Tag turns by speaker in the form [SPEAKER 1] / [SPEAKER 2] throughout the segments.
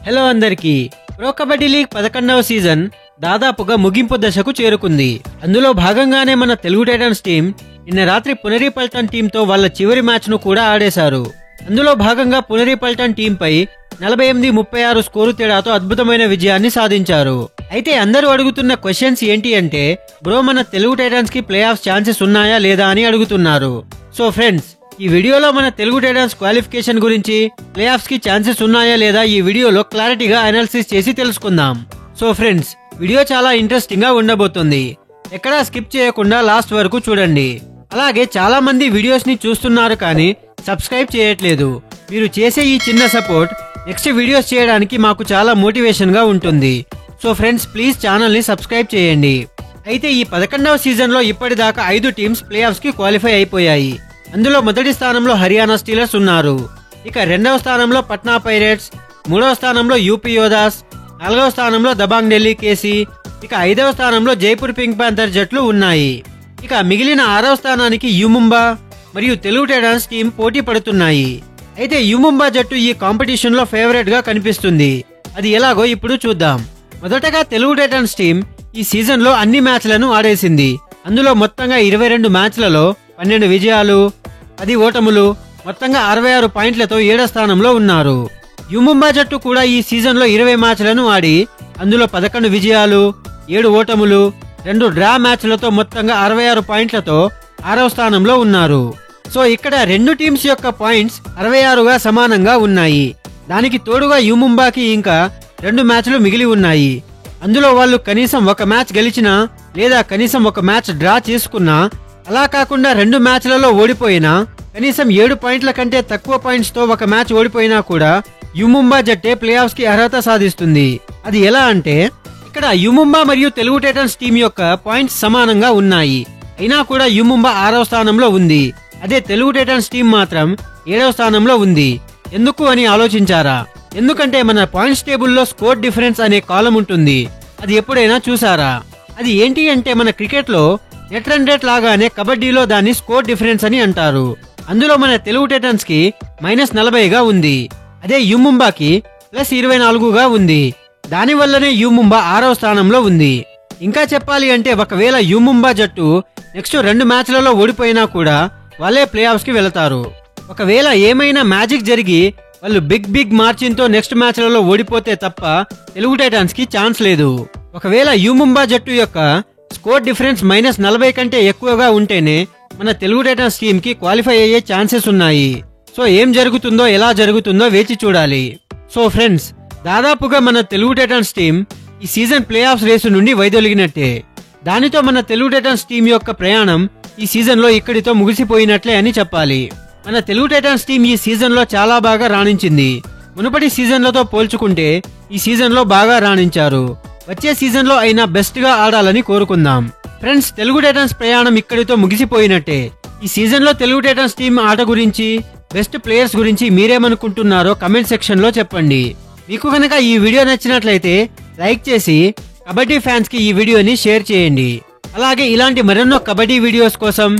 [SPEAKER 1] Hello అందరికీ pro kabaddi league 11వ season దాదాపుగా ముగింపు దశకు చేరుకుంది. అందులో భాగంగానే మన తెలుగు టైటన్స్ టీం నిన్న రాత్రి పునేరి పల్టన్ టీంతో వాళ్ళ చివరి మ్యాచ్ ను కూడా ఆడేశారు. అందులో భాగంగా పునేరి పల్టన్ టీంపై 48-36 స్కోరు తేడాతో అద్భుతమైన విజయాన్ని సాధించారు. అయితే అందరూ అడుగుతున్న క్వశ్చన్స్ ఏంటి అంటే, బ్రో మన తెలుగు టైటన్స్ కి ప్లే ఆఫ్ ఛాన్సెస్ ఉన్నాయా లేదా అని అడుగుతున్నారు. సో ఫ్రెండ్స్, ఈ వీడియోలో మన తెలుగు టైటన్స్ క్వాలిఫికేషన్ గురించి, ప్లే ఆఫ్స్ కి ఛాన్సెస్ ఉన్నాయా లేదా ఈ వీడియోలో క్లారిటీగా అనాలిసిస్ చేసి తెలుసుకుందాం. సో ఫ్రెండ్స్, వీడియో చాలా ఇంట్రెస్టింగ్ గా ఉండబోతుంది. ఎక్కడా స్కిప్ చేయకుండా లాస్ట్ వరకు చూడండి. అలాగే చాలా మంది వీడియోస్ ని చూస్తున్నారు కానీ సబ్స్క్రైబ్ చేయట్లేదు. మీరు చేసే ఈ చిన్న సపోర్ట్ నెక్స్ట్ వీడియోస్ చేయడానికి మాకు చాలా మోటివేషన్ గా ఉంటుంది. సో ఫ్రెండ్స్, ప్లీజ్ ఛానల్ ని సబ్స్క్రైబ్ చేయండి. అయితే ఈ 11వ సీజన్ లో ఇప్పటిదాకా 5 టీమ్స్ ప్లే ఆఫ్స్ కి క్వాలిఫై అయిపోయాయి. అందులో మొదటి స్థానంలో హర్యానా స్టీలర్స్ ఉన్నారు. ఇక 2వ స్థానంలో పట్నా పైరేట్స్, 3వ స్థానంలో యూపీ యోధాస్, 4వ స్థానంలో దబాంగ్ ఢిల్లీ కేసీ, ఇక 5వ స్థానంలో జైపూర్ పింక్ ప్యాంథర్ జట్లు ఉన్నాయి. ఇక మిగిలిన 6వ స్థానానికి యుముంబా మరియు తెలుగు టైటన్స్ టీం పోటీ పడుతున్నాయి. అయితే యుముంబా జట్టు ఈ కాంపిటీషన్ లో ఫేవరెట్ గా కనిపిస్తుంది. అది ఎలాగో ఇప్పుడు చూద్దాం. మొదటగా తెలుగు టైటన్స్ టీం ఈ సీజన్ లో అన్ని మ్యాచ్లను ఆడేసింది. అందులో మొత్తంగా 22 మ్యాచ్లలో 12 విజయాలు, 10 ఓటములు, మొత్తంగా 66 పాయింట్లతో 7వ స్థానంలో ఉన్నారు. యుముంబా జట్టు కూడా ఈ సీజన్ లో 20 మ్యాచ్లను ఆడి అందులో 11 విజయాలు, 7 ఓటములు, 2 డ్రా మ్యాచ్లతో మొత్తంగా 66 పాయింట్లతో 6వ స్థానంలో ఉన్నారు. సో ఇక్కడ రెండు టీమ్స్ యొక్క పాయింట్స్ 66గా సమానంగా ఉన్నాయి. దానికి తోడుగా యుముంబాకి ఇంకా 2 మ్యాచ్లు మిగిలి ఉన్నాయి. అందులో వాళ్ళు కనీసం ఒక మ్యాచ్ గెలిచినా లేదా కనీసం ఒక మ్యాచ్ డ్రా చేసుకున్నా, అలా కాకుండా 2 మ్యాచ్లలో ఓడిపోయినా, కనీసం 7 పాయింట్ల కంటే తక్కువ పాయింట్స్ తో ఒక మ్యాచ్ ఓడిపోయినా కూడా యుముంబా జట్టే ప్లే ఆఫ్స్ కి అర్హత సాధిస్తుంది. అది ఎలా అంటే, ఇక్కడ యుముంబా మరియు తెలుగు టైటన్స్ టీం యొక్క పాయింట్స్ సమానంగా ఉన్నాయి. అయినా కూడా యుముంబా 6వ స్థానంలో ఉంది. అదే తెలుగు టైటన్స్ టీం మాత్రం 7వ స్థానంలో ఉంది. ఎందుకు అని ఆలోచించారా? ఎందుకంటే మన పాయింట్స్ టేబుల్లో స్కోర్ డిఫరెన్స్ అనే కాలం ఉంటుంది. అది ఎప్పుడైనా చూసారా? అది ఏంటి అంటే, మన క్రికెట్ లో నెట్ రన్ రేట్ లాగానే కబడ్డీలో దాన్ని స్కోర్ డిఫరెన్స్ అని అంటారు. అందులో మన తెలుగు టైటన్స్ కి -40గా ఉంది. అదే యుముంబాకి +24గా ఉంది. దానివల్లనే యుముంబా 6వ స్థానంలో ఉంది. ఇంకా చెప్పాలి అంటే, ఒకవేళ యుముంబా జట్టు నెక్స్ట్ 2 మ్యాచ్లలో ఓడిపోయినా కూడా వాళ్ళే ప్లే ఆఫ్స్ కి వెళతారు. ఒకవేళ ఏమైనా మ్యాజిక్ జరిగి వాళ్ళు బిగ్ మార్జిన్ తో నెక్స్ట్ మ్యాచ్లలో ఓడిపోతే తప్ప తెలుగు టైటన్స్ కి ఛాన్స్ లేదు. ఒకవేళ యుముంబా జట్టు యొక్క స్కోర్ డిఫరెన్స్ -40 కంటే ఎక్కువగా ఉంటేనే మన తెలుగు టైటన్స్ టీం కి క్వాలిఫై అయ్యే ఛాన్సెస్ ఉన్నాయి. సో ఏం జరుగుతుందో, ఎలా జరుగుతుందో వేచి చూడాలి. సో ఫ్రెండ్స్, దాదాపుగా మన తెలుగు టైటన్స్ టీం ఈ సీజన్ ప్లే ఆఫ్స్ రేసు నుండి వైదొలిగినట్టే. దానితో మన తెలుగు టైటన్స్ టీం యొక్క ప్రయాణం ఈ సీజన్ లో ఇక్కడితో ముగిసిపోయినట్లే అని చెప్పాలి. మన తెలుగు టైటన్స్ టీం ఈ సీజన్ లో చాలా బాగా రాణించింది. మునుపటి సీజన్లతో పోల్చుకుంటే ఈ సీజన్ లో బాగా రాణించారు. వచ్చే సీజన్ లో అయినా బెస్ట్ గా ఆడాలని కోరుకుందాం. ఫ్రెండ్స్, తెలుగు టైటన్స్ ప్రయాణం ఇక్కడితో ముగిసిపోయినట్టే. ఈ సీజన్ లో తెలుగు టైటన్స్ టీం ఆట గురించి, బెస్ట్ ప్లేయర్స్ గురించి మీరేమనుకుంటున్నారో కమెంట్ సెక్షన్ లో చెప్పండి. మీకు కనుక ఈ వీడియో నచ్చినట్లయితే లైక్ చేసి కబడ్డీ ఫ్యాన్స్ కి ఈ వీడియోని షేర్ చేయండి. అలాగే ఇలాంటి మరెన్నో కబడ్డీ వీడియోస్ కోసం,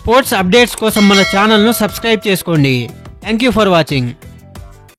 [SPEAKER 1] స్పోర్ట్స్ అప్డేట్స్ కోసం మన ఛానల్ ను సబ్స్క్రైబ్ చేసుకోండి. Thank you for watching.